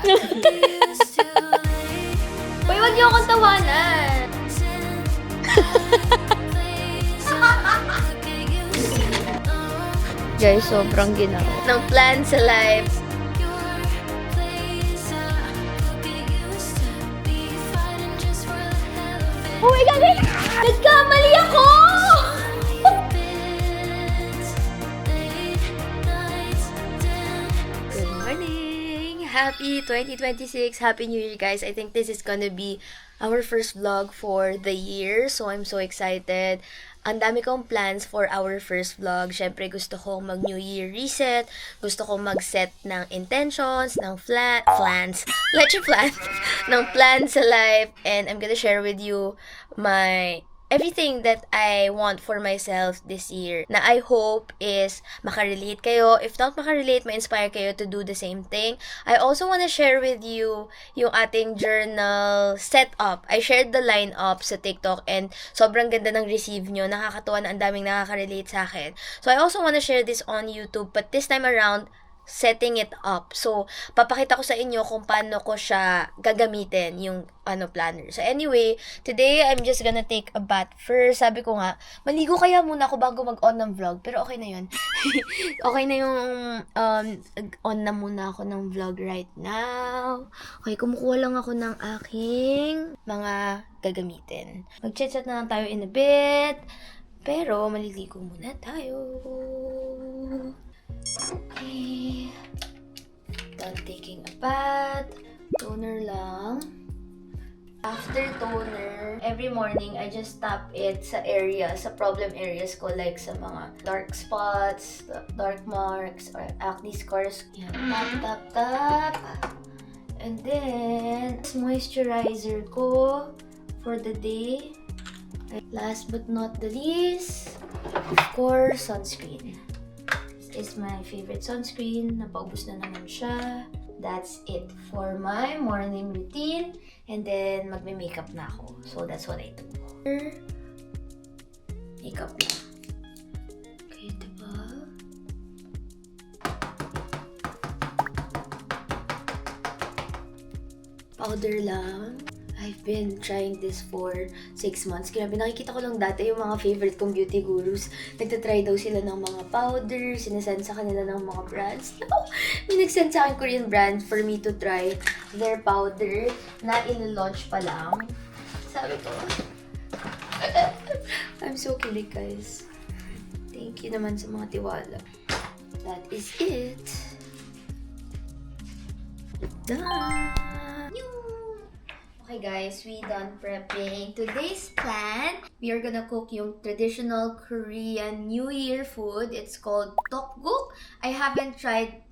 Uy, wag niyo akong tawanan. Guys, sobrang ginawa ng plan sa life. Oh my God! Nagkamali ako! Good morning! Happy 2026! Happy New Year, guys! I think this is gonna be our first vlog for the year. So, I'm so excited. Ang dami kong plans for our first vlog. Syempre, gusto kong mag-New Year reset. Gusto kong mag-set ng intentions, ng plans, ng plans sa life. And I'm gonna share with you my everything that I want for myself this year. Na I hope is makarelate kayo. If not makarelate, ma-inspire kayo to do the same thing. I also wanna share with you yung ating journal setup. I shared the lineup sa TikTok and sobrang ganda ng receive nyo. Nakakatuwa na ang daming nakaka-relate sa akin. So I also wanna share this on YouTube, but this time around, setting it up. So, papakita ko sa inyo kung paano ko siya gagamitin, yung planner. So, anyway, today, I'm just gonna take a bath first. Sabi ko nga, maligo kaya muna ako bago mag-on ng vlog. Pero okay na yun. Okay na yung on na muna ako ng vlog right now. Okay, kumukuha lang ako ng aking mga gagamitin. Mag-chat-chat na lang tayo in a bit. Pero, maliligo muna tayo. Okay. Done taking a bath. Toner lang. After toner, every morning, I just tap it sa problem areas ko, like sa mga dark spots, dark marks, or acne scars. Yan. Tap, tap, tap. And then, moisturizer ko for the day. Last but not the least, of course, sunscreen. Is my favorite sunscreen. Napaubos na naman siya. That's it for my morning routine. And then, magme-makeup na ako. So, that's what I do. Makeup na. Okay, diba? Powder lang. I've been trying this for 6 months. Grabe, nakikita ko lang dati yung mga favorite kong beauty gurus. Nagtatry daw sila ng mga powder, sinasend sa kanila ng mga brands. May nagsend sa akin Korean brand for me to try their powder na in-launch pa lang. Sabi ko, I'm so kilig, guys. Thank you naman sa mga tiwala. That is it. Done! Okay guys, we done prepping today's plan. We are gonna cook yung traditional Korean New Year food. It's called tteokguk. I haven't tried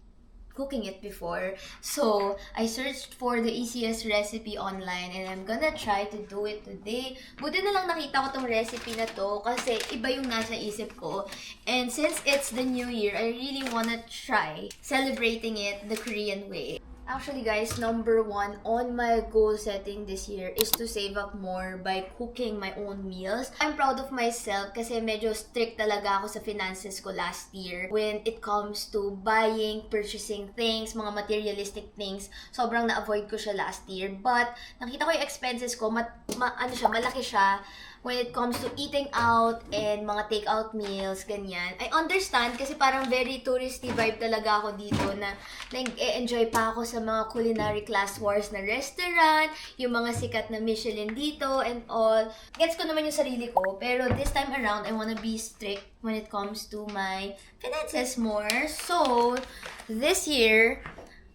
cooking it before, so I searched for the easiest recipe online and I'm gonna try to do it today. Buti na lang nakita ko tong recipe na to kasi iba yung nasa isip ko. And since it's the New Year, I really wanna try celebrating it the Korean way. Actually guys, number 1 on my goal setting this year is to save up more by cooking my own meals. I'm proud of myself kasi medyo strict talaga ako sa finances ko last year when it comes to buying, purchasing things, mga materialistic things. Sobrang na-avoid ko siya last year. But nakita ko yung expenses ko, malaki siya when it comes to eating out and mga take-out meals, ganyan. I understand kasi parang very touristy vibe talaga ako dito na nag-e-enjoy pa ako sa mga culinary class wars na restaurant, yung mga sikat na Michelin dito and all. Gets ko naman yung sarili ko, pero this time around, I wanna be strict when it comes to my finances more. So, this year,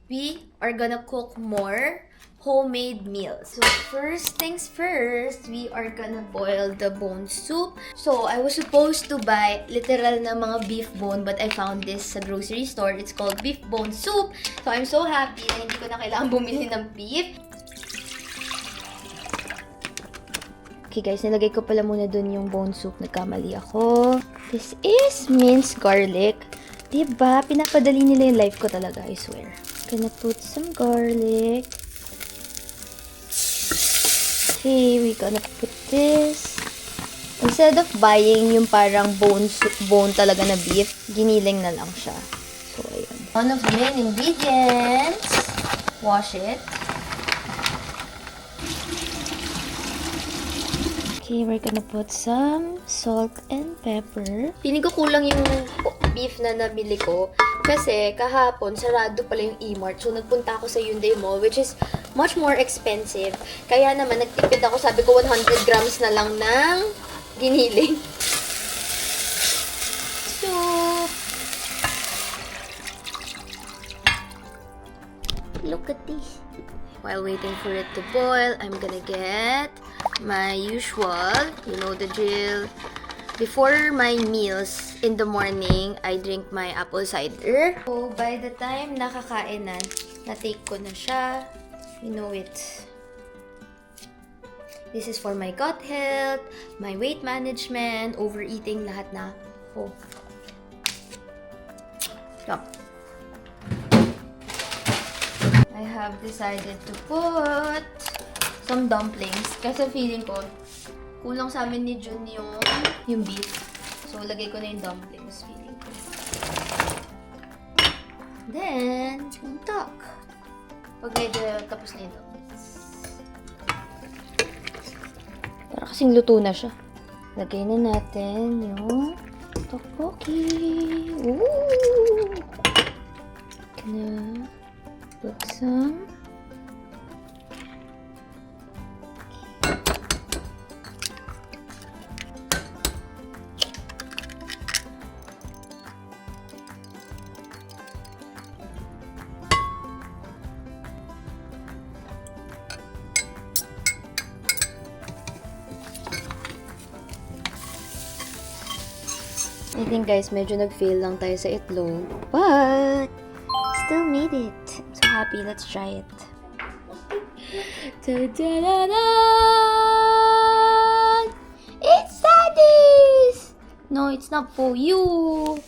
we are gonna cook more homemade meals. So first things first, we are gonna boil the bone soup. So I was supposed to buy literal na mga beef bone, but I found this sa grocery store. It's called beef bone soup. So I'm so happy na hindi ko na kailangan bumili ng beef. Okay guys, nilagay ko pala muna dun yung bone soup. Nagkamali ako. This is minced garlic. Diba? Pinapadali nila yung life ko talaga, I swear. Gonna put some garlic. Okay, we're gonna put this. Instead of buying yung parang bone talaga na beef, giniling na lang siya. So, ayan. One of the main ingredients, wash it. Okay, we're gonna put some salt and pepper. Piling ko kulang yung beef na nabili ko. Kasi kahapon, sarado pala yung E-Mart. So, nagpunta ako sa Hyundai Mall, which is much more expensive. Kaya naman, nagtipid ako. Sabi ko, 100 grams na lang ng giniling. So, look at this. While waiting for it to boil, I'm gonna get my usual, you know the drill. Before my meals in the morning, I drink my apple cider. So, by the time nakakain na-take ko na siya. You know it. This is for my gut health, my weight management, overeating, lahat na. Oh. Yup. I have decided to put some dumplings. Kasi feeling ko, kulang sa amin ni Jun yung beef. So, lagay ko na yung dumplings, feeling ko. Then, yung duck. Pag medyo tapos na yung dumplings. Para kasing luto na siya. Lagay na natin yung tteokbokki. Ooh! Gonna put some. I think guys, medyo nag-fail lang tayo sa itlog. But, still made it. I'm so happy. Let's try it. Ta-da-da-da! It's Sandy's! No, it's not for you.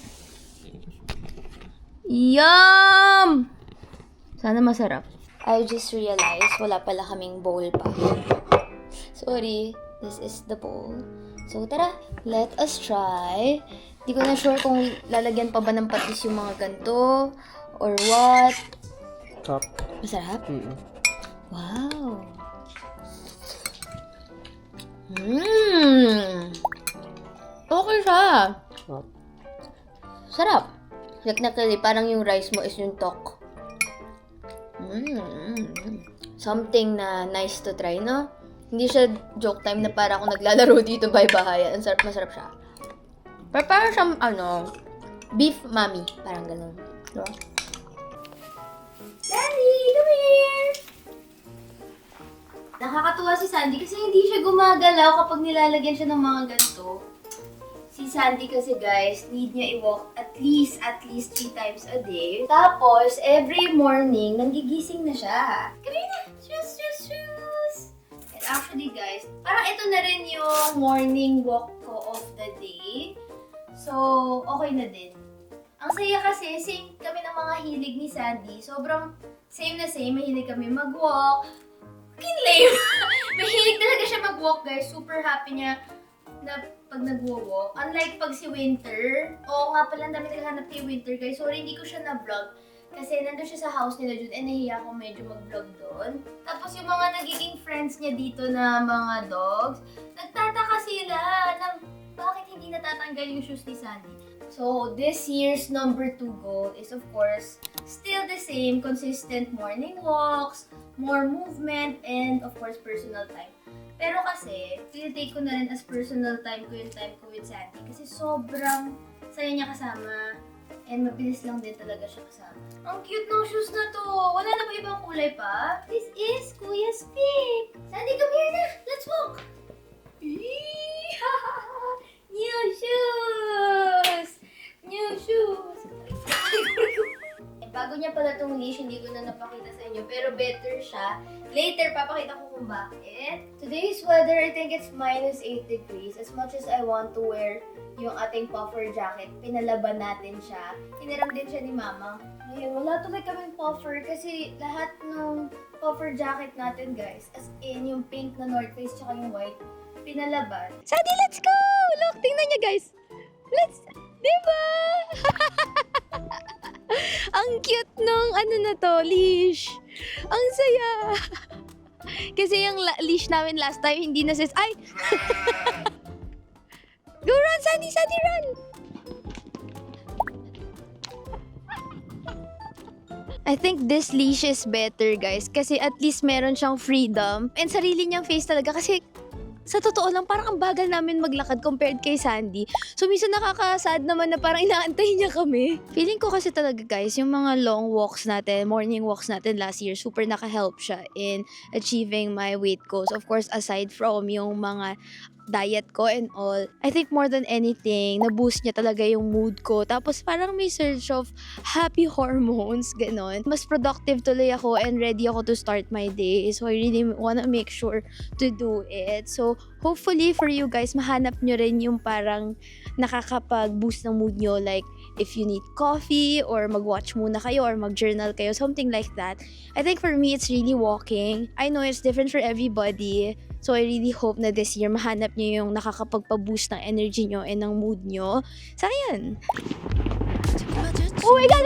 Yum! Sana masarap. I just realized wala pala kaming bowl pa. Sorry, this is the bowl. So, tara, let us try. Di ko na sure kung lalagyan pa ba ng patis yung mga ganito or what. Top. Masarap? Mm-mm. Wow. Okay siya. Top. Sarap. Technically, parang yung rice mo is yung tok. Something na nice to try, no? Hindi siya joke time na para ako naglalaro dito by bahayan. Ang sarap, masarap siya. Pero parang siyang, beef mami. Parang ganun. Diba? Sandy, come here! Nakakatuwa si Sandy kasi hindi siya gumagalaw kapag nilalagyan siya ng mga ganito. Si Sandy kasi guys, need niya i-walk at least 3 times a day. Tapos, every morning, nanggigising na siya. Come here na! Shoes, shoes, shoes! And actually guys, parang ito na rin yung morning walk ko of the day. So, okay na din. Ang saya kasi, same kami ng mga hilig ni Sandy. Sobrang same na same. Mahilig kami mag-walk. Fucking lame! Mahilig talaga siya mag-walk, guys. Super happy niya na pag nag-walk. Unlike pag si Winter. Oo nga pala, dami naghahanap kay Winter, guys. Sorry, hindi ko siya na-vlog. Kasi nandun siya sa house nila dun, and nahiya ako medyo mag-vlog doon. Tapos yung mga nagiging friends niya dito na mga dogs, nagtataka sila na bakit hindi natatanggal yung shoes ni Sandy. So, this year's number 2 goal is of course, still the same, consistent morning walks, more movement, and of course, personal time. Pero kasi, tinitake ko na rin as personal time ko yung time ko with Sandy. Kasi sobrang saya niya kasama. And mabilis lang din talaga siya kasama. Ang cute ng shoes na to! Wala na ba ibang kulay pa? This is Kuya's pick! Sandy, come here na! Let's walk! New shoes! New shoes! Bago niya pala itong leash, hindi ko na napakita sa inyo. Pero better siya. Later, papakita ko kung bakit. Today's weather, I think it's -8 degrees. As much as I want to wear yung ating puffer jacket, pinalaban natin siya. Hiniram din siya ni Mama. Ngayon, wala tuloy kaming puffer kasi lahat ng puffer jacket natin, guys, as in yung pink na North Face tsaka yung white, pinalaban. Sandy, let's go! Look, tingnan niya, guys. Let's, diba? Ang cute ng ano na to, leash. Ang saya. Kasi yung leash namin last time, hindi na ay! Go run, Sandy! Sandy, run! I think this leash is better, guys. Kasi at least meron siyang freedom. And sarili niyang face talaga. Kasi sa totoo lang, parang ang bagal namin maglakad compared kay Sandy. So, minsan nakaka-sad naman na parang inaantay niya kami. Feeling ko kasi talaga, guys, yung mga long walks natin, morning walks natin last year, super naka-help siya in achieving my weight goals. Of course, aside from yung mga diet ko and all, I think more than anything, na-boost niya talaga yung mood ko. Tapos parang may surge of happy hormones, ganon. Mas productive tuloy ako and ready ako to start my day. So I really wanna make sure to do it. So hopefully for you guys, mahanap nyo rin yung parang nakakapag-boost ng mood nyo. Like, if you need coffee or mag-watch muna kayo or mag-journal kayo, something like that. I think for me, it's really walking. I know it's different for everybody. So, I really hope na this year mahanap nyo yung nakakapagpa-boost ng energy nyo and ng mood nyo. So, ayan. Oh my God!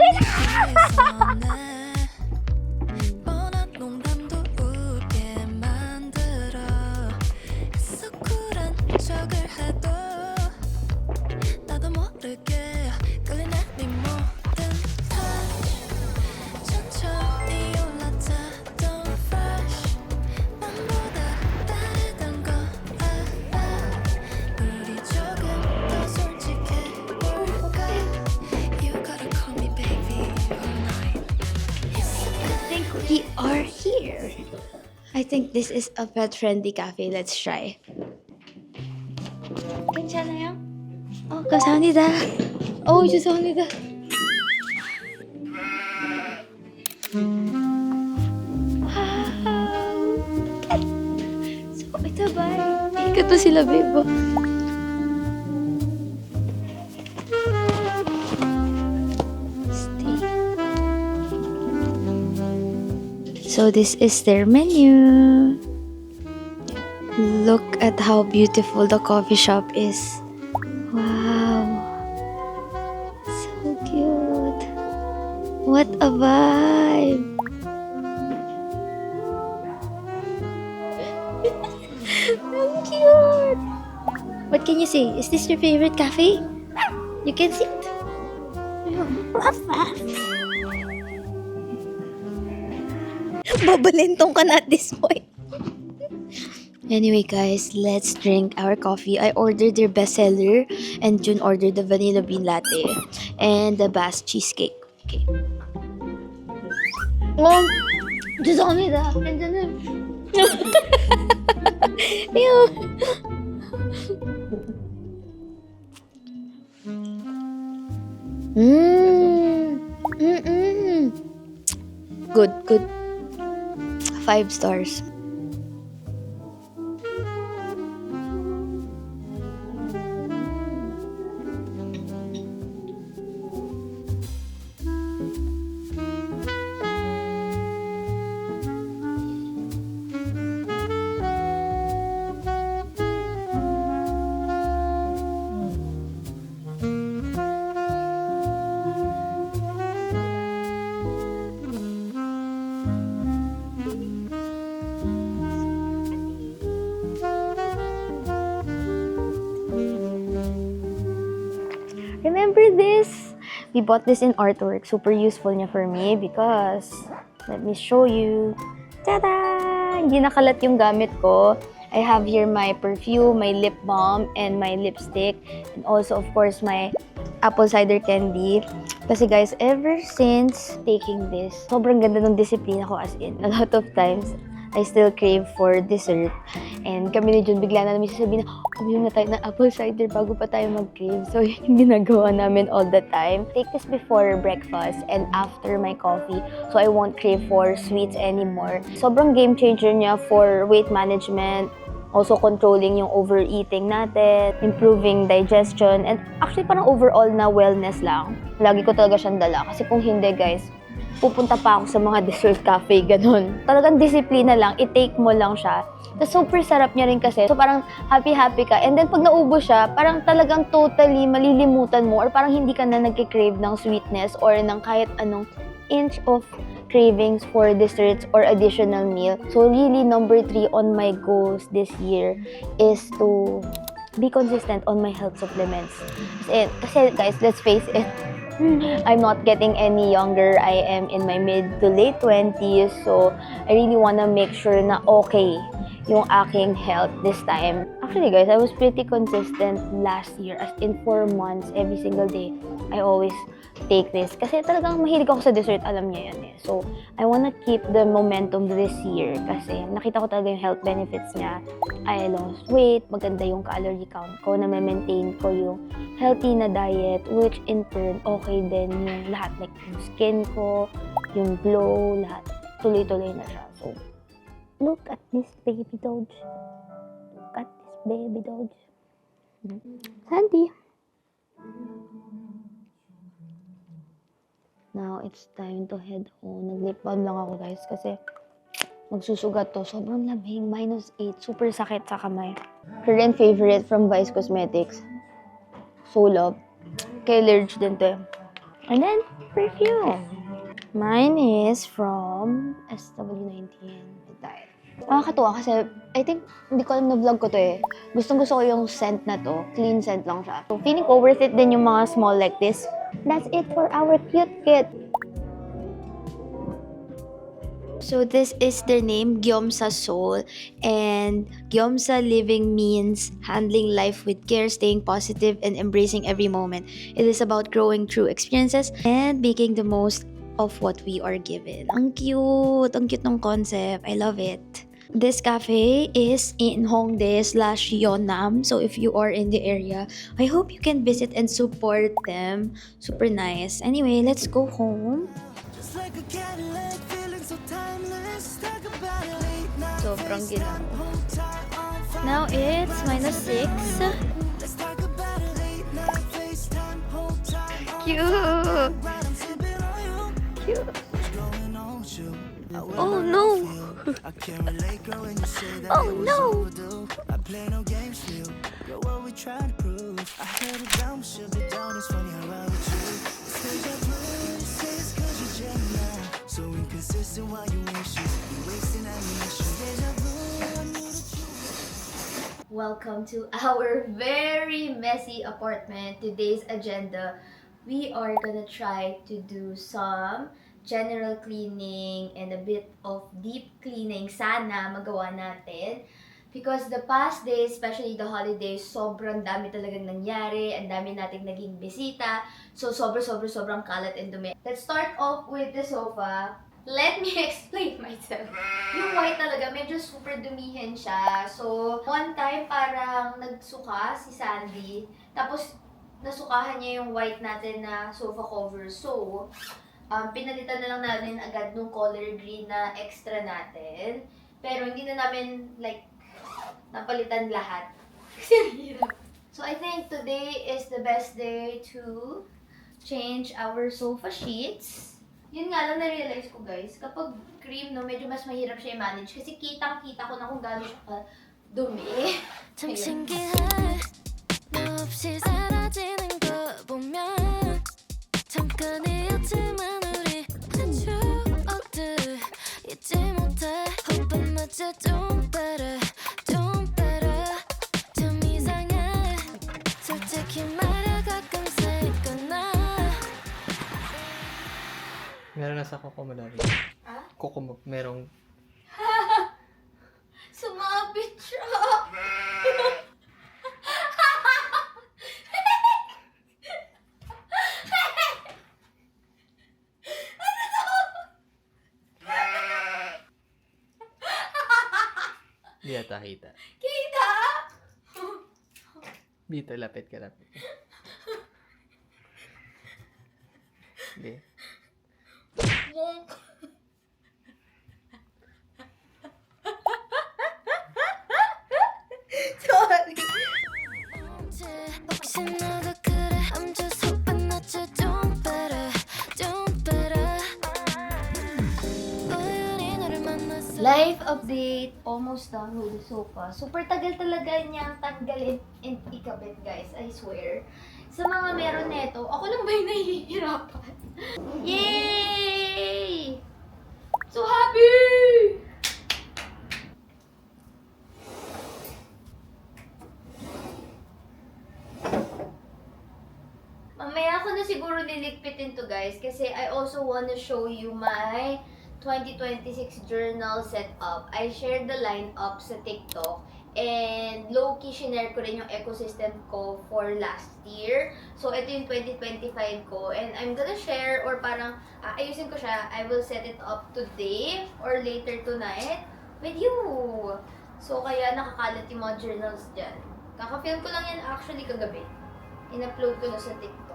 We are here. I think this is a pet-friendly cafe. Let's try. 괜찮아요? 감사합니다. 죄송합니다. So, ito ba? Ikat to sila, babe. So this is their menu. Look at how beautiful the coffee shop is. Wow. So cute. What a vibe. So cute. What can you say? Is this your favorite cafe? You can sit. Babalentong ka na at this point. Anyway guys, let's drink our coffee. I ordered their bestseller and June ordered the vanilla bean latte and the Bass cheesecake. Okay. 죄송합니다. 괜찮아요. Good. 5 stars. Remember this? We bought this in artwork. Super useful niya for me because, let me show you. Tada! Hindi nakalat yung gamit ko. I have here my perfume, my lip balm, and my lipstick. And also, of course, my apple cider candy. Kasi guys, ever since taking this, sobrang ganda ng disiplina ko, as in. A lot of times, I still crave for dessert. And kami ni Jun, bigla na namin sasabihin na, uminom na tayo ng apple cider bago pa tayo mag-crave. So, yung ginagawa namin all the time. Take this before breakfast and after my coffee. So, I won't crave for sweets anymore. Sobrang game changer niya for weight management. Also controlling yung overeating natin, improving digestion, and actually parang overall na wellness lang. Lagi ko talaga siyang dala. Kasi kung hindi guys, pupunta pa ako sa mga dessert cafe, ganun. Talagang disiplina lang, i-take mo lang siya. Tapos super sarap niya rin kasi. So parang happy-happy ka. And then pag naubos siya, parang talagang totally malilimutan mo or parang hindi ka na nagkikrave ng sweetness or ng kahit anong inch of cravings for desserts or additional meal. So really, number 3 on my goals this year is to be consistent on my health supplements. Kasi guys, let's face it, I'm not getting any younger. I am in my mid to late 20s. So I really wanna make sure na okay yung aking health this time. Actually guys, I was pretty consistent last year, as in 4 months, every single day. I always take this. Kasi talagang mahilig ako sa dessert, alam niya yan eh. So, I wanna keep the momentum this year kasi nakita ko talaga yung health benefits niya. I lost weight, maganda yung calorie count ko, na maintain ko yung healthy na diet, which in turn, okay din yung lahat. Like, yung skin ko, yung glow, lahat. Tuloy-tuloy na siya. So, look at this baby Doge. Look at this baby Doge. Sandy. Now, it's time to head home. Nag-lip balm lang ako guys kasi magsusugat to. Sobrang lamig. -8. Super sakit sa kamay. Current favorite from Vice Cosmetics. So love. Kay Lurge din to. And then, perfume. Mine is from SW19. Nakakatuwa kasi I think, hindi ko alam na vlog ko to eh. Gusto ko yung scent na to. Clean scent lang siya. So, feeling ko worth it din yung mga small like this. That's it for our cute kit. So this is their name, Gyomsa Soul. And Gyomsa living means handling life with care, staying positive, and embracing every moment. It is about growing through experiences and making the most of what we are given. Ang cute! Ang cute ng concept. I love it. This cafe is in Hongdae/Yeonnam. So if you are in the area, I hope you can visit and support them. Super nice. Anyway, let's go home. Sobrang ginawa. Now it's -6. Cute! Cute! Oh no! Oh no! Welcome to our very messy apartment. Today's agenda, we are gonna try to do some general cleaning and a bit of deep cleaning. Sana magawa natin. Because the past days, especially the holidays, sobrang dami talagang nangyari. Ang dami nating naging bisita. So, sobrang kalat and dumi. Let's start off with the sofa. Let me explain myself. Yung white talaga, medyo super dumihin siya. So, one time parang nagsuka si Sandy. Tapos, nasukahan niya yung white natin na sofa cover. So, pinalitan na lang namin agad nung color green na extra natin. Pero hindi na namin, like, napalitan lahat. Kasi ang hirap. So, I think today is the best day to change our sofa sheets. Yun nga lang na-realize ko guys, kapag cream, no, medyo mas mahirap siya i-manage. Kasi kitang-kita ko na kung gaano siya dumi. 참 신기해 너 없이 사라지는 거 보면 잠깐이었지만 우리 그 추억들 잊지 못해 Hoping that you're doing better 좀 이상해 솔직히 말야 가끔 생각나 Meron na sa Kokomo dati. Ah? Kokomo, merong... Sumabit siya! Di ata kita. Kita! Dito, lapit ka, lapit. Di. Sorry. 혹시 너도 그래 I'm just hoping that you're doing better Life update. Almost done with the sofa. Super tagal talaga niyang tanggalin and ikabit, guys. I swear. Sa mga meron neto, ako lang ba yung nahihirapan? Yay! So happy! Mamaya ko na siguro liligpitin to, guys, kasi I also wanna show you my 2026 journal setup. I shared the lineup sa TikTok and low-key shinare ko rin yung ecosystem ko for last year. So, ito yung 2025 ko and I'm gonna share or parang ayusin ko siya. I will set it up today or later tonight with you. So, kaya nakakalat yung mga journals dyan. Kaka-film ko lang yan actually kagabi. In-upload ko na sa TikTok.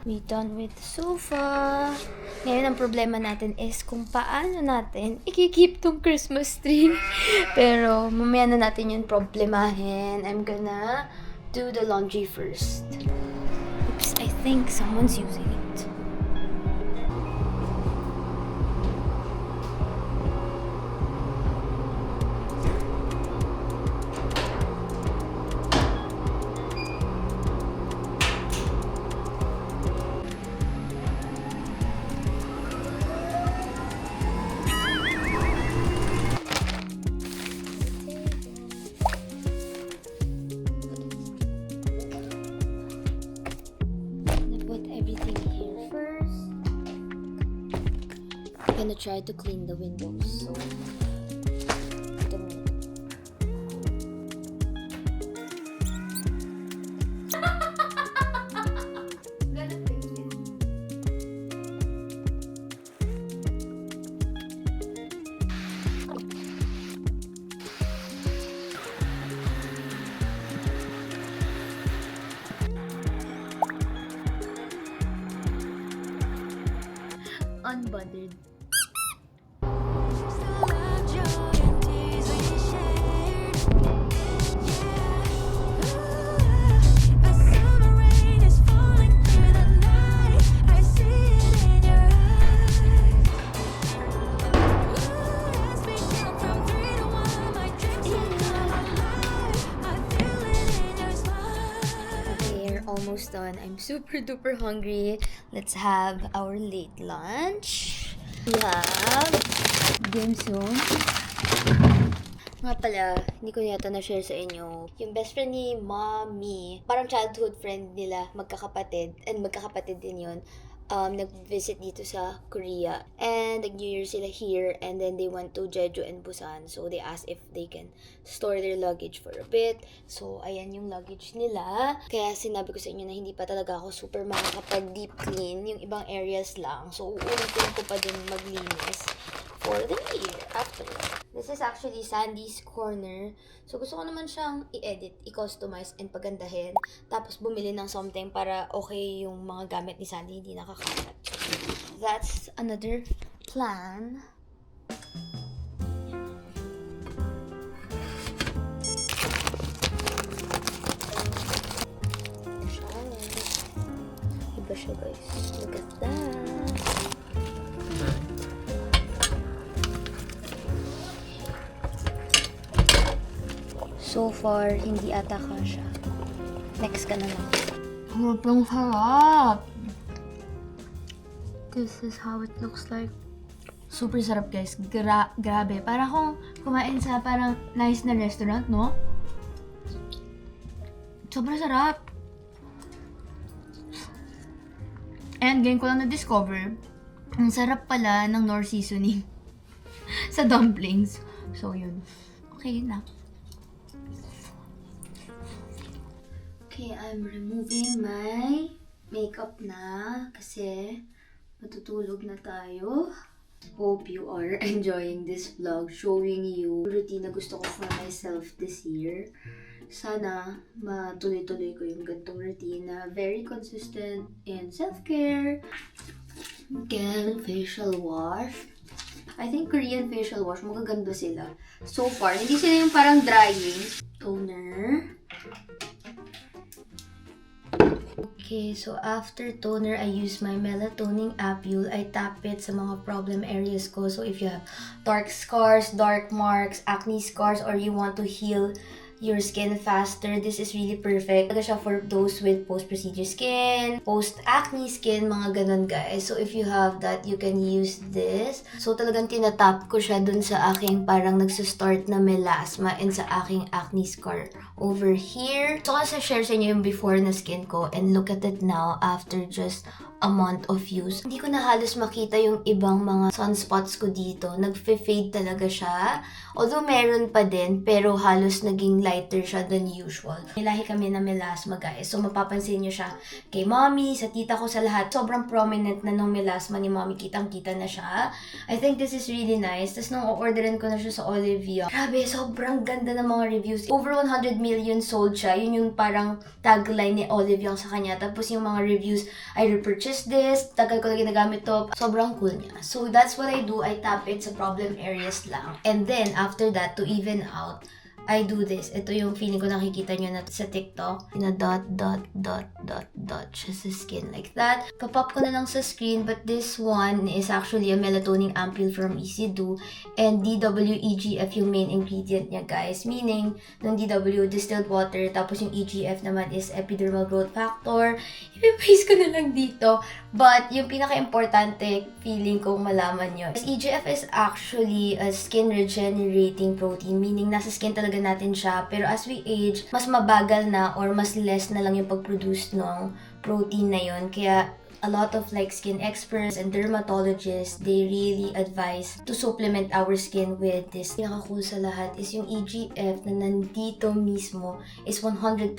We done with the sofa. Ngayon, ang problema natin is kung paano natin i-keep tong Christmas tree. Pero, mamaya na natin yun problemahin. I'm gonna do the laundry first. Oops, I think someone's using it. I'm gonna try to clean the windows. So, ito muna. Gonna fix it. Unbothered. Almost done. I'm super duper hungry. Let's have our late lunch. We have dim sum. Nga pala, hindi ko yata na-share sa inyo. Yung best friend ni Mommy, parang childhood friend nila, magkakapatid. And magkakapatid din yun. Nag-visit dito sa Korea. And nag-New Year sila here. And then they went to Jeju and Busan. So they asked if they can store their luggage for a bit. So ayan yung luggage nila. Kaya sinabi ko sa inyo na hindi pa talaga ako super makakapag-deep clean. Yung ibang areas lang. So uulitin ko pa din maglinis for the year after. This is actually Sandy's corner. So gusto ko naman siyang i-edit, i-customize, and pagandahin. Tapos bumili ng something para okay yung mga gamit ni Sandy, hindi nakakalat. That's another plan. Iba siya, guys. Look at that. So far, hindi ata kasha. Next ka na lang. Sobrang sarap! This is how it looks like. Super sarap, guys. Grabe. Para kung kumain sa parang nice na restaurant, no? Sobrang sarap. And ngayon ko lang na-discover, ang sarap pala ng Knorr seasoning sa dumplings. So, yun. Okay, yun na. Okay, I'm removing my makeup na kasi matutulog na tayo. Hope you are enjoying this vlog, showing you routine na gusto ko for myself this year. Sana matuloy-tuloy ko yung gantong routine na very consistent in self-care. Again, facial wash. I think Korean facial wash, magaganda sila. So far, hindi sila yung parang drying. Toner. Okay, so after toner, I use my melatonin Apule. I tap it sa mga problem areas ko. So if you have dark scars, dark marks, acne scars, or you want to heal your skin faster, this is really perfect. Talaga siya for those with post-procedure skin, post-acne skin, mga ganun guys. So if you have that, you can use this. So talagang tinatap ko siya dun sa aking parang nagsustart na melasma and sa aking acne scar over here. So kasi share sa inyo yung before na skin ko and look at it now after just a month of use. Hindi ko na halos makita yung ibang mga sunspots ko dito. Nag-fade talaga siya. Although meron pa din, pero halos naging lighter siya than usual. May lahi kami na melasma guys. So mapapansin nyo siya kay mommy, sa tita ko, sa lahat. Sobrang prominent na nung melasma ni mommy. Kitang-kita na siya. I think this is really nice. Tapos nung orderin ko na siya sa Olivia, grabe, sobrang ganda ng mga reviews. Over 100 million sold siya. Yun yung parang tagline ni Olivia sa kanya. Tapos yung mga reviews, I repurchased this, tagal ko na ginagamit to. Sobrang cool niya. So that's what I do. I tap it sa problem areas lang. And then, after that, to even out, I do this. Ito yung feeling ko nakikita nyo na sa TikTok. Na dot siya sa skin. Like that. Papop ko na lang sa screen. But this one is actually a melatonin Ampule from EasyDo. And DWEGF yung main ingredient niya, guys. Meaning, ng DW, distilled water. Tapos yung EGF naman is epidermal growth factor. I-paste ko na lang dito. But, yung pinaka-importante feeling kong malaman nyo is EGF is actually a skin regenerating protein. Meaning, nasa skin talaga natin siya. Pero as we age, mas mabagal na or mas less na lang yung pag-produce ng protein na yun. Kaya, a lot of like skin experts and dermatologists, they really advise to supplement our skin with this. Pinaka-cool sa lahat is yung EGF na nandito mismo is 100%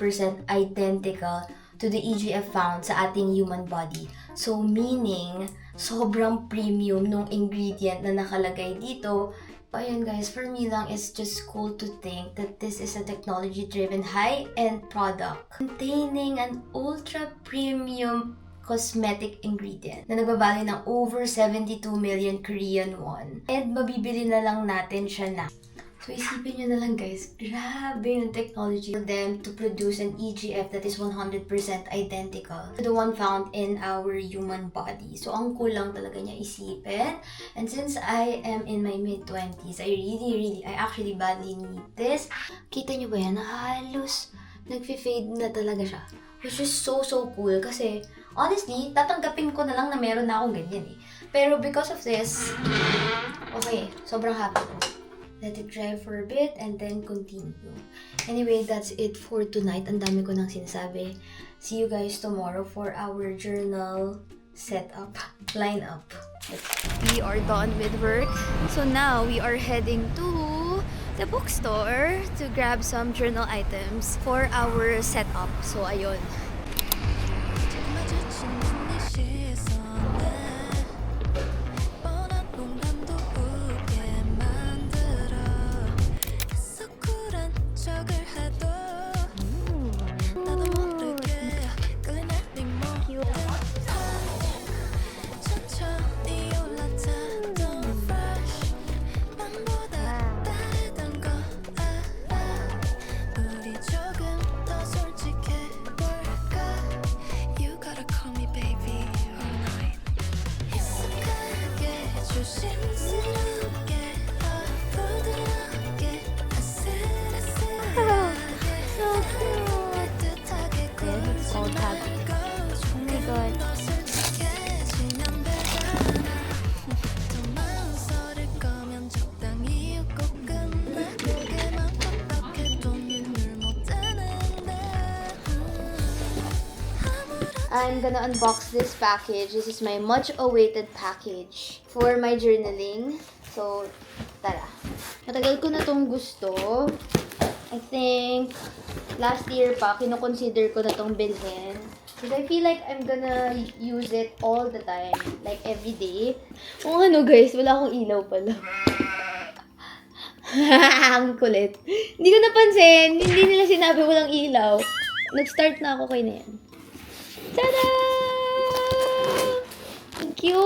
identical to the EGF found sa ating human body. So, meaning, sobrang premium nung ingredient na nakalagay dito. Ayun guys, for me lang, it's just cool to think that this is a technology-driven high-end product containing an ultra-premium cosmetic ingredient na nagbabali ng over 72 million Korean won. And mabibili na lang natin siya na. So, isipin nyo na lang guys, grabe yung technology for them to produce an EGF that is 100% identical to the one found in our human body. So, ang cool lang talaga niya isipin. And since I am in my mid-20s, I actually badly need this. Kita nyo ba yan? Halos nag-fade na talaga siya. Which is so cool kasi honestly, tatanggapin ko na lang na meron na akong ganyan eh. Pero because of this, okay, sobrang happy ko. Let it dry for a bit and then continue. Anyway, that's it for tonight. Ang dami ko nang sinasabi. See you guys tomorrow for our journal setup, lineup. We are done with work. So now we are heading to the bookstore to grab some journal items for our setup. So ayun. I'm gonna unbox this package. This is my much-awaited package for my journaling. So, tara. Matagal ko na tong gusto. I think, last year pa, kino-consider ko na tong bilhin. Because I feel like I'm gonna use it all the time. Like, every day. Kung ano guys, wala akong ilaw pala. Ang kulit. Hindi ko napansin. Hindi nila sinabi walang ilaw. Nag-start na ako kay na yan. Tada! Cute!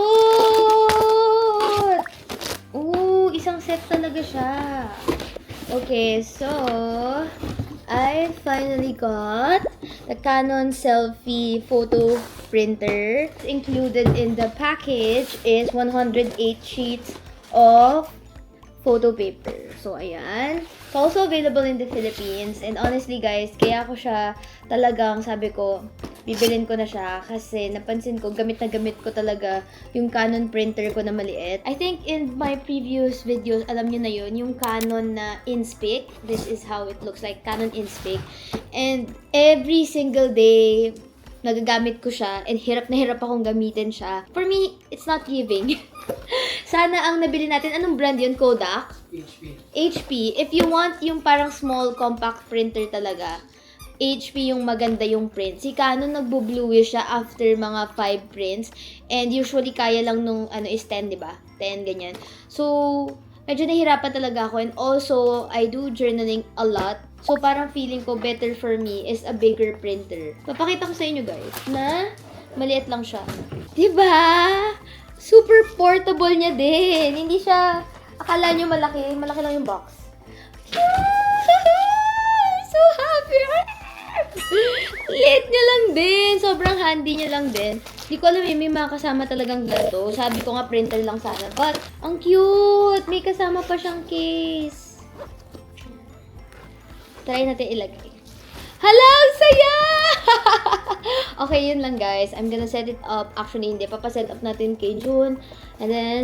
Ooh, isang set talaga siya. Okay, so I finally got the Canon Selfie Photo Printer. Included in the package is 108 sheets of photo paper. So, ayan. It's also available in the Philippines. And honestly, guys, kaya ko siya talagang, sabi ko, bibilin ko na siya kasi napansin ko, gamit na gamit ko talaga yung Canon printer ko na maliit. I think in my previous videos, alam nyo na yun, yung Canon na Inspic. This is how it looks like, Canon Inspic. And every single day, nagagamit ko siya and hirap na hirap akong gamitin siya. For me, it's not giving. Sana ang nabili natin, anong brand yun? Kodak? HP. If you want yung parang small compact printer talaga, HP yung maganda yung print. Si Canon nagbo-bluish siya after mga 5 prints. And usually kaya lang nung is 10, di ba? 10, ganyan. So, medyo nahirapan talaga ako. And also, I do journaling a lot. So, parang feeling ko better for me is a bigger printer. Papakita ko sa inyo guys na maliit lang siya. Diba? Super portable niya din. Hindi siya, akala nyo malaki. Malaki lang yung box. So happy! Liit niya lang din. Sobrang handy niya lang din. Hindi ko alam may mga kasama talagang ganito. Sabi ko nga printer lang sana. But, ang cute! May kasama pa siyang case. Try natin ilagay. Hala! Ang saya! Okay, yun lang guys. I'm gonna set it up. Actually, hindi. Papaset up natin kay June. And then,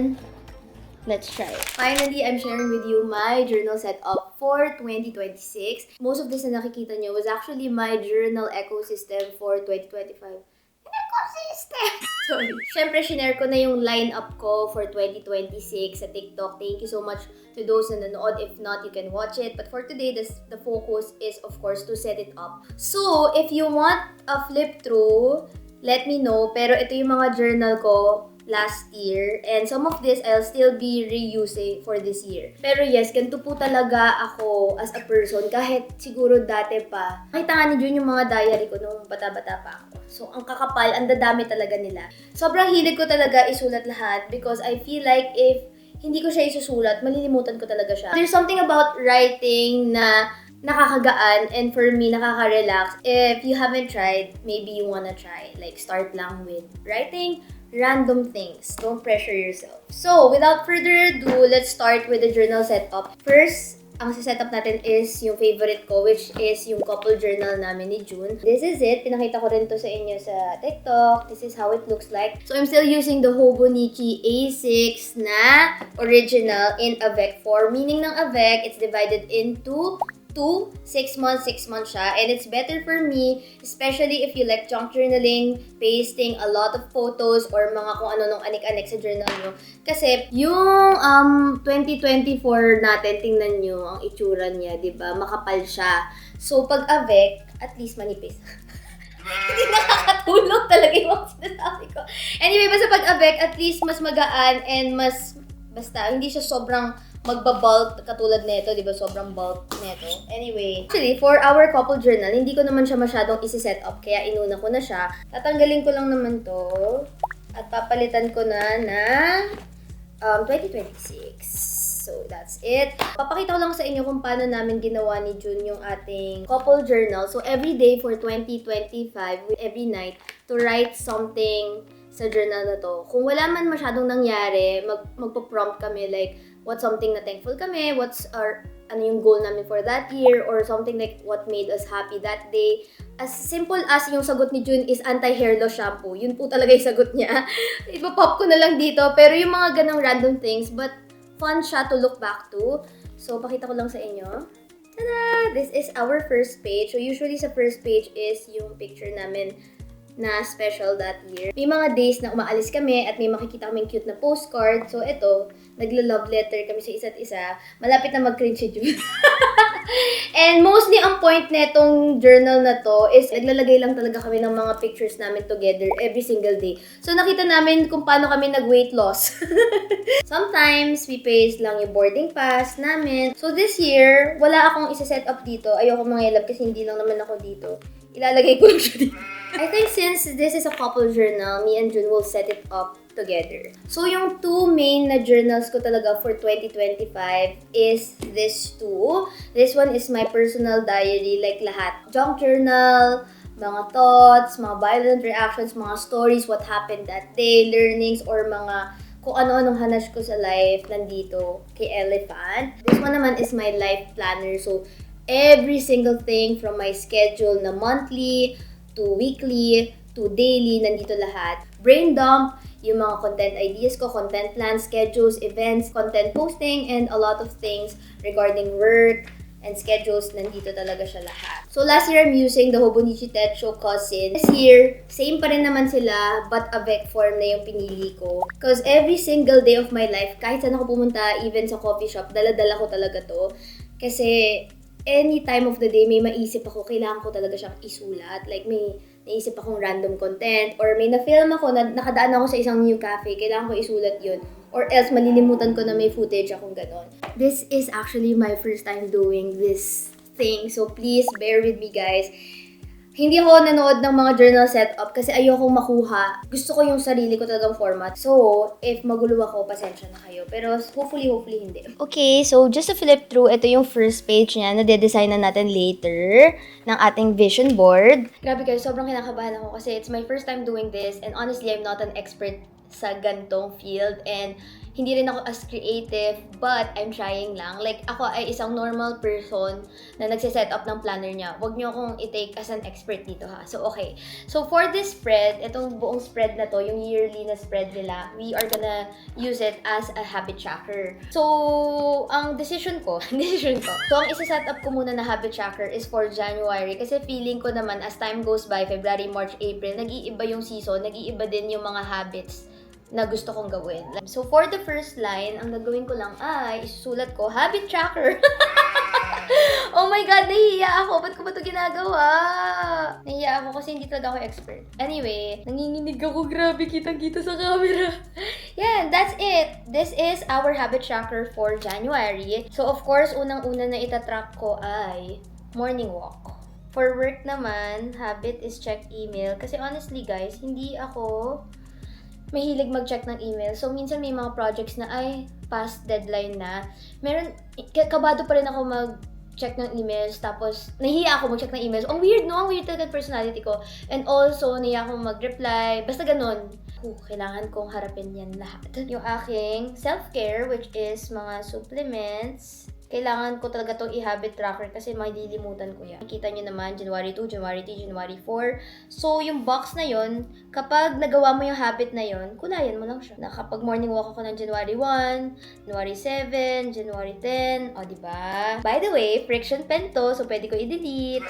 let's try it. Finally, I'm sharing with you my journal setup for 2026. Most of this na nakikita nyo was actually my journal ecosystem for 2025. Ecosystem! Sorry. Siyempre, shinare ko na yung lineup ko for 2026 sa TikTok. Thank you so much to those na nanood. If not, you can watch it. But for today, the focus is, of course, to set it up. So, if you want a flip through, let me know. Pero ito yung mga journal ko last year. And some of this, I'll still be reusing for this year. Pero yes, ganito po talaga ako as a person. Kahit siguro dati pa. Nakita nga ni Jun yung mga diary ko nung bata-bata pa ako. So, ang kakapal, ang dadami talaga nila. Sobrang hilig ko talaga isulat lahat because I feel like if hindi ko siya isusulat, malilimutan ko talaga siya. There's something about writing na nakakagaan and for me, nakaka-relax. If you haven't tried, maybe you wanna try. Like, start lang with writing random things. Don't pressure yourself. So, without further ado, let's start with the journal setup. First, ang setup natin is yung favorite ko, which is yung couple journal namin ni June. This is it. Pinakita ko rin to sa inyo sa TikTok. This is how it looks like. So, I'm still using the Hobonichi A6 na original in avec form. Meaning ng avec, it's divided into 6 months siya. And it's better for me, especially if you like junk journaling, pasting a lot of photos, or mga kung ano nung anik-anik sa journal nyo. Kasi yung 2024 natin, tingnan nyo ang itsura niya, diba? Makapal siya. So, pag avec, at least manipis. Hindi nakakatulog talaga yung mga sinasabi ko. Anyway, basta pag avec, at least mas magaan and mas, basta, hindi siya sobrang magbabulk katulad nito, di ba? Sobrang bulk nito. Anyway, actually, for our couple journal, hindi ko naman siya masyadong isi-set up, kaya inuna ko na siya. Tatanggalin ko lang naman to at papalitan ko na 2026. So, that's it. Papakita ko lang sa inyo kung paano namin ginawa ni June yung ating couple journal. So, every day for 2025, every night, to write something sa journal na to. Kung wala man masyadong nangyari, magpo-prompt kami like, what's something na thankful kami, what's ano yung goal namin for that year, or something like what made us happy that day. As simple as yung sagot ni June is anti-hair loss shampoo. Yun po talaga yung sagot niya. Ipapop ko na lang dito. Pero yung mga ganong random things, but fun siya to look back to. So, pakita ko lang sa inyo. Tada! This is our first page. So, usually sa first page is yung picture namin na special that year. May mga days na umaalis kami at may makikita kaming cute na postcard. So, ito, nagla-love letter kami sa isa't isa. Malapit na mag-cringe si June. And mostly, ang point netong journal na to is naglalagay lang talaga kami ng mga pictures namin together every single day. So, nakita namin kung paano kami nag-weight loss. Sometimes, we paste lang yung boarding pass namin. So, this year, wala akong isa-set up dito. Ayoko mangyalab kasi hindi lang naman ako dito. Ilalagay ko lang siya dito. I think since this is a couple journal, me and June will set it up together. So, yung two main na journals ko talaga for 2025 is this two. This one is my personal diary, like lahat. Junk journal, mga thoughts, mga violent reactions, mga stories, what happened that day, learnings, or mga kung ano-anong hanash ko sa life nandito kay Elephant. This one naman is my life planner. So, every single thing from my schedule na monthly, to weekly, to daily, nandito lahat. Brain dump, yung mga content ideas ko, content plans, schedules, events, content posting, and a lot of things regarding work and schedules, nandito talaga siya lahat. So last year, I'm using the Hobonichi Techo Cousin. This year, same pa rin naman sila, but avec form na yung pinili ko. Because every single day of my life, kahit saan ako pumunta, even sa coffee shop, dala-dala ko talaga to. Kasi any time of the day, may maisip ako, kailangan ko talaga siyang isulat. Like, may naisip akong random content, or may na-film ako, nakadaan ako sa isang new cafe, kailangan ko isulat yun. Or else, malilimutan ko na may footage akong ganon. This is actually my first time doing this thing, so please bear with me, guys. Hindi ako nanood ng mga journal setup kasi ayokong makuha. Gusto ko yung sarili ko talagang format. So, if magulo ako, pasensya na kayo. Pero hopefully hindi. Okay, so just to flip through, ito yung first page niya na de-design na natin later ng ating vision board. Grabe guys, sobrang kinakabahan ako kasi it's my first time doing this, and honestly, I'm not an expert sa gantong field, and hindi rin ako as creative, but I'm trying lang. Like, ako ay isang normal person na nagsiset up ng planner niya. Huwag niyo akong i-take as an expert dito, ha? So, okay. So, for this spread, itong buong spread na to, yung yearly na spread nila, we are gonna use it as a habit tracker. So, ang decision ko. So, ang isa-set up ko muna na habit tracker is for January, kasi feeling ko naman, as time goes by, February, March, April, nag-iiba yung season, nag-iiba din yung mga habits na gusto kong gawin. So, for the first line, ang gagawin ko lang ay isusulat ko, habit tracker. Oh my God, nahihiya ako. Ba't ko ba ito ginagawa? Nahihiya ako kasi hindi talaga ako expert. Anyway, nanginginig ako. Grabe, kitang-kita sa camera. Yeah, that's it. This is our habit tracker for January. So, of course, unang-una na itatrack ko ay morning walk. For work naman, habit is check email. Kasi honestly, guys, hindi ako mahilig mag-check ng email. So, minsan may mga projects na ay past deadline na. Kabado pa rin ako mag-check ng emails. Tapos, nahiya ako mag-check ng emails. Ang weird, no? Ang weird talaga personality ko. And also, nahiya ako mag-reply. Basta ganun. Kailangan kong harapin yan lahat. Yung aking self-care, which is mga supplements. Kailangan ko talaga itong i-habit tracker kasi malilimutan ko yan. Nakikita nyo naman, January 2, January 3, January 4. So, yung box na yon, kapag nagawa mo yung habit na yon, kulayan mo lang siya. Na kapag morning walk ako ng January 1, January 7, January 10, o diba? By the way, friction pen to, so pwede ko i-delete.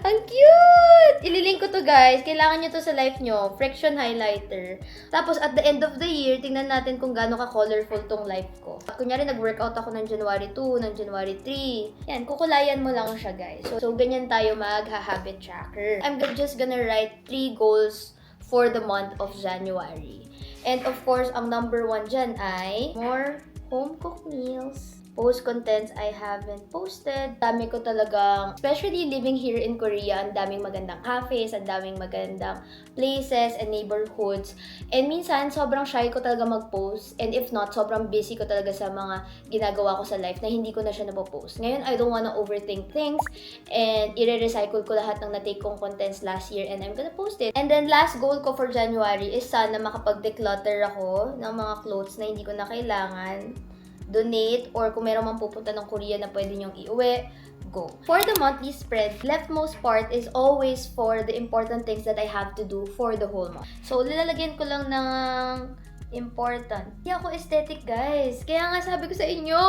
Ang cute! Ililink ko to, guys. Kailangan nyo to sa life nyo. Friction highlighter. Tapos, at the end of the year, tingnan natin kung gaano ka-colorful tong life ko. At kunyari, nag-workout ako ng January 2, ng January 3. Yan, kukulayan mo lang siya, guys. So ganyan tayo mag-habit tracker. I'm just gonna write 3 goals for the month of January. And of course, ang number 1 dyan ay more home-cooked meals. Post contents I haven't posted. Dami ko talagang, especially living here in Korea, ang daming magandang cafes, ang daming magandang places and neighborhoods. And minsan, sobrang shy ko talaga mag-post. And if not, sobrang busy ko talaga sa mga ginagawa ko sa life na hindi ko na siya napopost. Ngayon, I don't wanna overthink things. And i-recycle ko lahat ng na-take kong contents last year and I'm gonna post it. And then, last goal ko for January is sana makapag-declutter ako ng mga clothes na hindi ko na kailangan. Donate, or kung meron mang pupunta ng Korea na pwede nyong iuwi, go. For the monthly spread, leftmost part is always for the important things that I have to do for the whole month. So, lilalagyan ko lang ng important. Hindi ako aesthetic, guys. Kaya nga sabi ko sa inyo,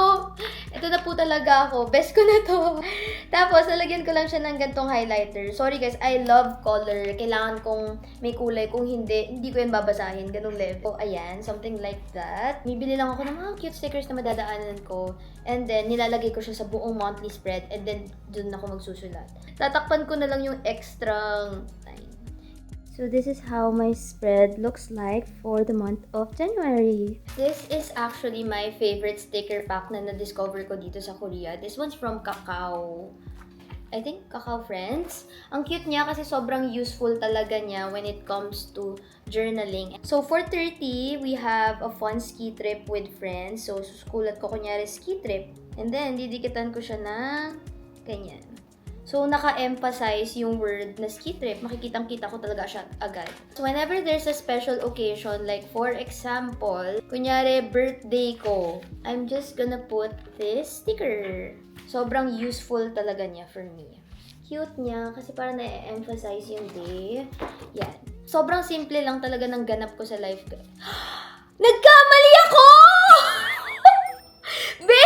ito na po talaga ako. Best ko na to. Tapos, lalagyan ko lang siya ng gantong highlighter. Sorry, guys. I love color. Kailangan kong may kulay. Kung hindi ko yan babasahin. Ganong level. Ayan. Something like that. Bibili lang ako ng mga cute stickers na madadaanan ko. And then, nilalagay ko siya sa buong monthly spread. And then, dun ako magsusulat. Tatakpan ko na lang yung extra line. So this is how my spread looks like for the month of January. This is actually my favorite sticker pack na na-discover ko dito sa Korea. This one's from Kakao. I think Kakao Friends. Ang cute niya kasi sobrang useful talaga niya when it comes to journaling. So for 30, we have a fun ski trip with friends. So susulat ko kunyari ski trip. And then didikitan ko siya na ganyan. So, naka-emphasize yung word na ski trip. Makikitang-kita ko talaga siya agad. So, whenever there's a special occasion, like for example, kunyari birthday ko, I'm just gonna put this sticker. Sobrang useful talaga niya for me. Cute niya kasi parang na-emphasize yung day. Yan. Sobrang simple lang talaga ng ganap ko sa life. Nagkamali ako! Be!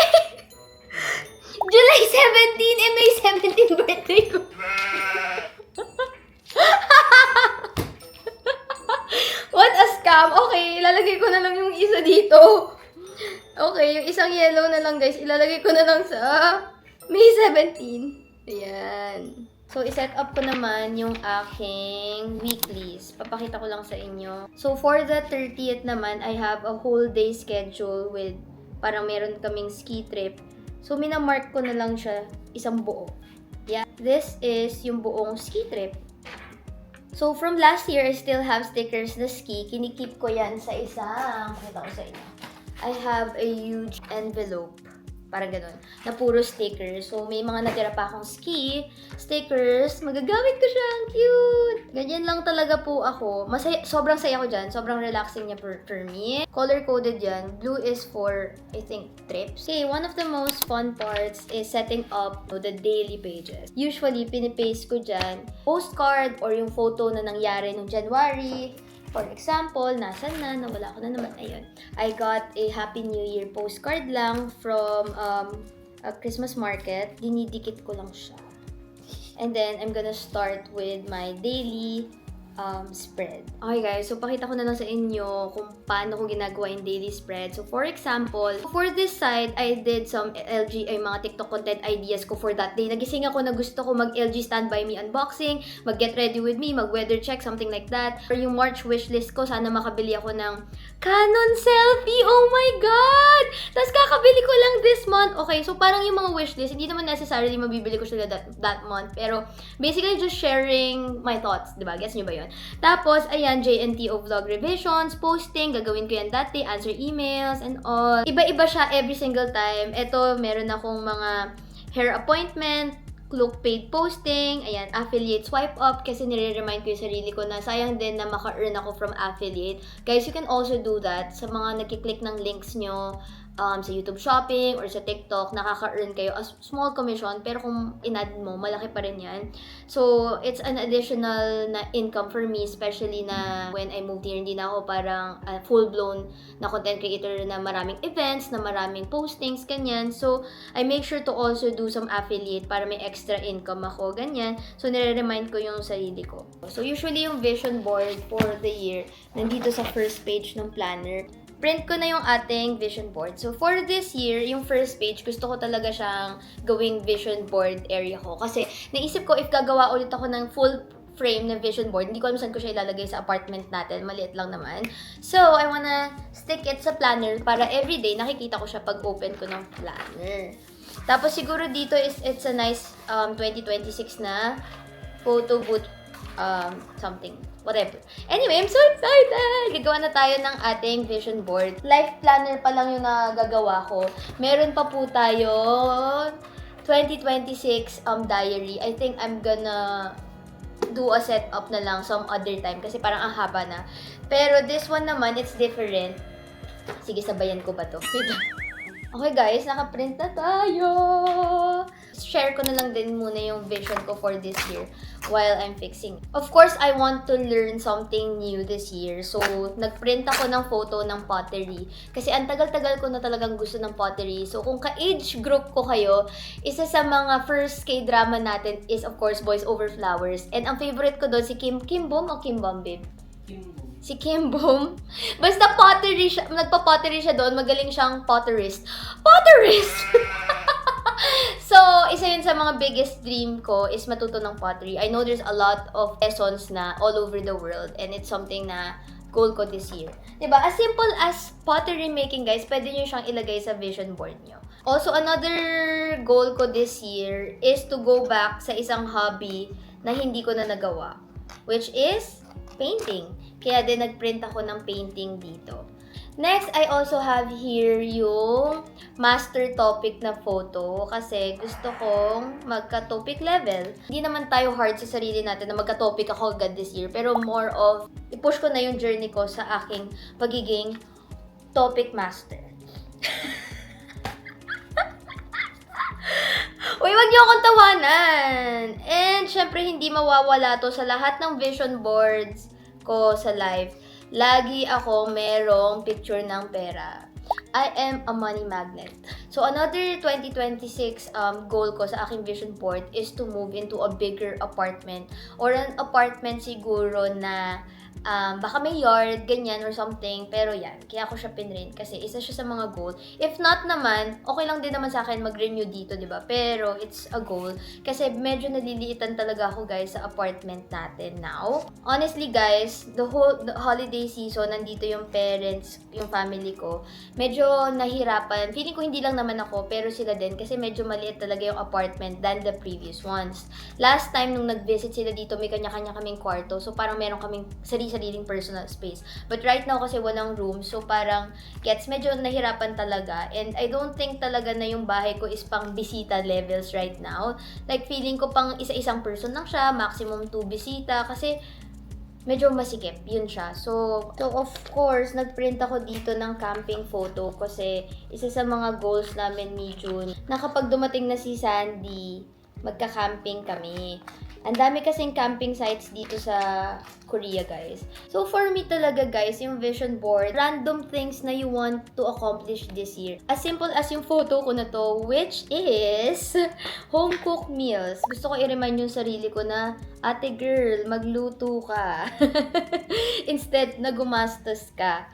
July 17 and May 17 birthday ko. What a scam! Okay, ilalagay ko na lang yung isa dito. Okay, yung isang yellow na lang guys, ilalagay ko na lang sa May 17. Ayan. So, iset up ko naman yung aking weeklies. Papakita ko lang sa inyo. So, for the 30th naman, I have a whole day schedule with parang meron kaming ski trip. So, minamark ko na lang siya isang buo. Yeah. This is yung buong ski trip. So, from last year, I still have stickers na ski. Kinikip ko yan sa isang, pakita ko sa inyo. I have a huge envelope. Parang ganun. Na puro stickers. So, may mga natira pa akong ski stickers. Magagamit ko siya. Ang cute! Ganyan lang talaga po ako. Masaya, sobrang saya ko dyan. Sobrang relaxing niya for me. Color-coded yan. Blue is for, I think, trips. Okay, one of the most fun parts is setting up the daily pages. Usually, pinipaste ko dyan postcard or yung photo na nangyari nung January. For example, nasan na, nawala ko na naman. Ayun. I got a Happy New Year postcard lang from a Christmas market. Dinidikit ko lang siya. And then, I'm gonna start with my daily spread. Okay guys, so pakita ko na lang sa inyo kung paano ko ginagawa yung daily spread. So for example, for this side, I did some LG, ay mga TikTok content ideas ko for that day. Nagising ako na gusto ko mag LG Stand By Me unboxing, mag Get Ready With Me, mag weather check, something like that. For yung March wishlist ko, sana makabili ako ng Canon selfie! Oh my God! Tapos kakabili ko lang this month. Okay, so parang yung mga wishlist, hindi naman necessarily mabibili ko sila that month. Pero basically just sharing my thoughts, diba? Guess nyo ba yun? Tapos, ayan, JNTO vlog revisions, posting, gagawin ko yan dati, answer emails, and all. Iba-iba siya every single time. Ito, meron akong mga hair appointment, look paid posting, ayan, affiliate swipe up, kasi nire-remind ko yung sarili ko na sayang din na maka-earn ako from affiliate. Guys, you can also do that sa mga nagkiklik ng links nyo, sa YouTube Shopping or sa TikTok, nakaka-earn kayo a small commission, pero kung in-add mo, malaki pa rin yan. So, it's an additional na income for me, especially na when I moved here, hindi na ako parang full-blown na content creator na maraming events, na maraming postings, ganyan. So, I make sure to also do some affiliate para may extra income ako, ganyan. So, nire-remind ko yung sarili ko. So, usually yung vision board for the year, nandito sa first page ng planner. Print ko na yung ating vision board. So, for this year, yung first page, gusto ko talaga siyang gawing vision board area ko. Kasi, naisip ko, if gagawa ulit ako ng full frame na vision board, hindi ko alam saan ko siya ilalagay sa apartment natin. Maliit lang naman. So, I wanna stick it sa planner para everyday nakikita ko siya pag open ko ng planner. Tapos, siguro dito is it's a nice 2026 na photo booth something. Whatever. Anyway, I'm so excited! Gagawa na tayo ng ating vision board. Life planner pa lang yung nagagawa ko. Meron pa po tayo 2026 diary. I think I'm gonna do a setup na lang some other time kasi parang ang haba na. Pero this one naman, it's different. Sige, sabayan ko ba to? Okay guys, naka-print na tayo! Share ko na lang din muna yung vision ko for this year while I'm fixing. Of course, I want to learn something new this year. So, nag-print ako ng photo ng pottery. Kasi ang tagal-tagal ko na talagang gusto ng pottery. So, kung ka-age group ko kayo, isa sa mga first K-drama natin is of course Boys Over Flowers. And ang favorite ko doon si Kim Bom o Kim Bom, babe? Si Kim Bom. Basta pottery siya, nagpa-pottery siya doon, magaling siyang potterist. Potterist! So, isa yun sa mga biggest dream ko is matuto ng pottery. I know there's a lot of lessons na all over the world and it's something na goal ko this year. Diba? As simple as pottery making, guys, pwede nyo siyang ilagay sa vision board nyo. Also, another goal ko this year is to go back sa isang hobby na hindi ko na nagawa, which is painting. Kaya din nag-print ako ng painting dito. Next, I also have here yung master topic na photo kasi gusto kong magka-topic level. Hindi naman tayo hard sa sarili natin na magka-topic ako agad this year, pero more of i-push ko na yung journey ko sa aking pagiging topic master. Uy, wag niyo akong tawanan! And, syempre, hindi mawawala to sa lahat ng vision boards ko sa life. Lagi ako merong picture ng pera. I am a money magnet. So, another 2026 goal ko sa aking vision board is to move into a bigger apartment or an apartment siguro na baka may yard, ganyan or something. Pero yan, kaya ako siya pinrint kasi isa siya sa mga goal. If not naman, okay lang din naman sa akin mag-renew dito, di ba? Pero it's a goal kasi medyo naliliitan talaga ako guys sa apartment natin now. Honestly guys, the holiday season, nandito yung parents, yung family ko. Medyo nahirapan. Feeling ko hindi lang naman ako, pero sila din kasi medyo maliit talaga yung apartment than the previous ones. Last time nung nag-visit sila dito, may kanya-kanya kaming kwarto. So parang meron kaming sariling personal space. But right now kasi walang room, so parang gets medyo nahirapan talaga. And I don't think talaga na yung bahay ko is pang bisita levels right now. Like feeling ko pang isa-isang person lang siya, maximum 2 bisita kasi medyo masikip, yun siya. So of course, nagprint ako dito ng camping photo kasi isa sa mga goals namin ni June na kapag dumating na si Sandy, magka-camping kami. Ang dami kasing camping sites dito sa Korea, guys. So, for me talaga, guys, yung vision board, random things na you want to accomplish this year. As simple as yung photo ko na to, which is home-cooked meals. Gusto ko i-remind yung sarili ko na, ate girl, magluto ka. Instead na gumastos ka.